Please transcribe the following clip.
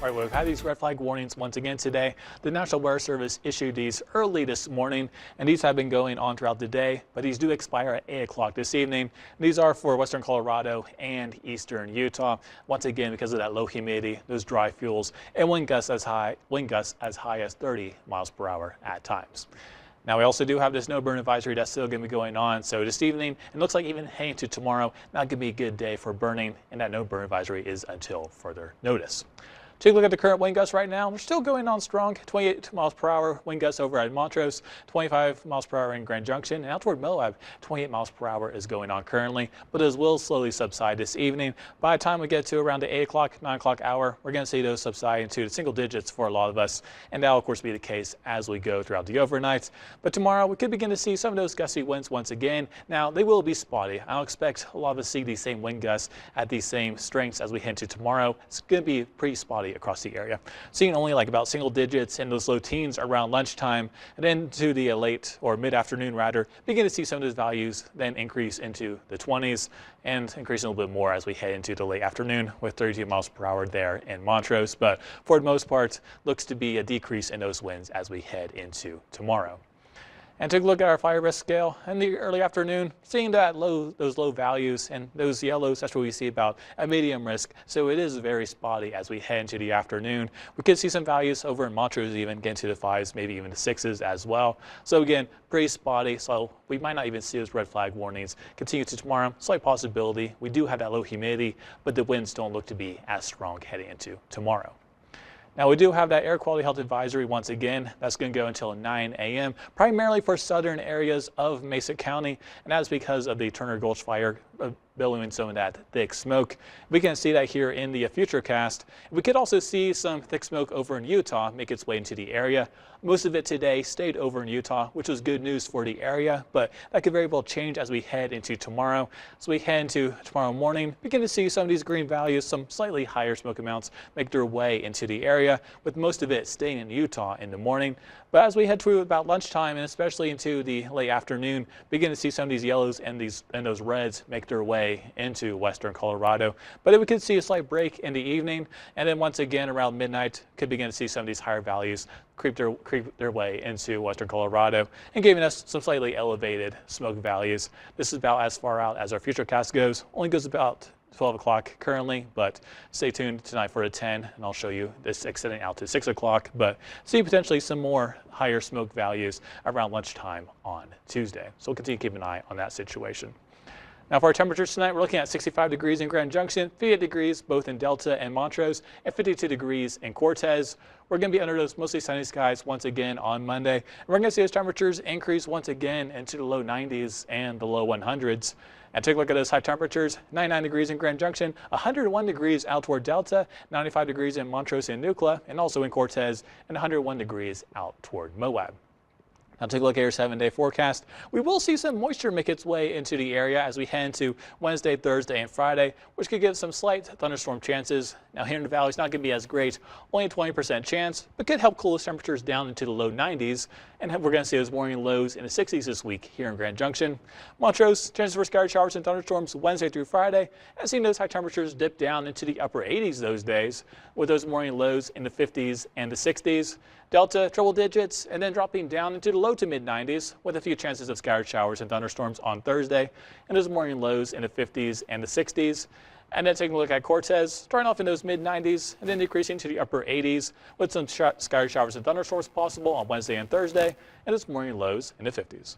All right, well, we've had these red flag warnings once again today. The National Weather Service issued these early this morning, and these have been going on throughout the day, but these do expire at 8 o'clock this evening. These are for western Colorado and eastern Utah. Once again, because of that low humidity, those dry fuels, and wind gusts as high as 30 miles per hour at times. Now, we also do have this no burn advisory that's still going to be going on. So this evening, it looks like even heading to tomorrow, not going to be a good day for burning, and that no burn advisory is until further notice. Take a look at the current wind gusts right now. They're still going on strong, 28 miles per hour wind gusts over at Montrose, 25 miles per hour in Grand Junction, and out toward Moab, 28 miles per hour is going on currently, but those will slowly subside this evening. By the time we get to around the 8 o'clock, 9 o'clock hour, we're going to see those subside into the single digits for a lot of us, and that will of course be the case as we go throughout the overnight. But tomorrow, we could begin to see some of those gusty winds once again. Now, they will be spotty. I don't expect a lot of us to see these same wind gusts at these same strengths as we head to tomorrow. It's going to be pretty spotty across the area. Seeing only like about single digits in those low teens around lunchtime, and then to the late or mid-afternoon rather, begin to see some of those values then increase into the 20s and increase a little bit more as we head into the late afternoon with 32 miles per hour there in Montrose. But for the most part, looks to be a decrease in those winds as we head into tomorrow. And take a look at our fire risk scale in the early afternoon, seeing that those low values and those yellows, that's what we see about a medium risk. So it is very spotty as we head into the afternoon. We could see some values over in Montrose even get into the 5s, maybe even the 6s as well. So again, pretty spotty. So we might not even see those red flag warnings continue to tomorrow. Slight possibility. We do have that low humidity, but the winds don't look to be as strong heading into tomorrow. Now, we do have that air quality health advisory once again. That's going to go until 9 a.m., primarily for southern areas of Mesa County, and that's because of the Turner Gulch fire billowing some of that thick smoke. We can see that here in the futurecast. We could also see some thick smoke over in Utah make its way into the area. Most of it today stayed over in Utah, which was good news for the area, but that could very well change as we head into tomorrow. As we head into tomorrow morning, begin to see some of these green values, some slightly higher smoke amounts make their way into the area, with most of it staying in Utah in the morning. But as we head through about lunchtime and especially into the late afternoon, begin to see some of these yellows and those reds make their way into western Colorado. But we could see a slight break in the evening, and then once again around midnight could begin to see some of these higher values creep their way into western Colorado and giving us some slightly elevated smoke values. This is about as far out as our futurecast goes. Only goes about 12 o'clock currently, but stay tuned tonight for a 10, and I'll show you this extending out to 6 o'clock, but see potentially some more higher smoke values around lunchtime on Tuesday. So we'll continue to keep an eye on that situation. Now, for our temperatures tonight, we're looking at 65 degrees in Grand Junction, 58 degrees both in Delta and Montrose, and 52 degrees in Cortez. We're going to be under those mostly sunny skies once again on Monday. And we're going to see those temperatures increase once again into the low 90s and the low 100s. And take a look at those high temperatures, 99 degrees in Grand Junction, 101 degrees out toward Delta, 95 degrees in Montrose and Nucla, and also in Cortez, and 101 degrees out toward Moab. Now take a look at your 7-day forecast. We will see some moisture make its way into the area as we head into Wednesday, Thursday, and Friday, which could give some slight thunderstorm chances. Now here in the valley, it's not going to be as great, only a 20% chance, but could help cool those temperatures down into the low 90s. And we're going to see those morning lows in the 60s this week here in Grand Junction. Montrose, chances for scattered showers and thunderstorms Wednesday through Friday, and seeing those high temperatures dip down into the upper 80s those days, with those morning lows in the 50s and the 60s. Delta, triple digits, and then dropping down into the low to mid 90s with a few chances of scattered showers and thunderstorms on Thursday, and those morning lows in the 50s and the 60s. And then taking a look at Cortez, starting off in those mid 90s and then decreasing to the upper 80s with some scattered showers and thunderstorms possible on Wednesday and Thursday, and those morning lows in the 50s.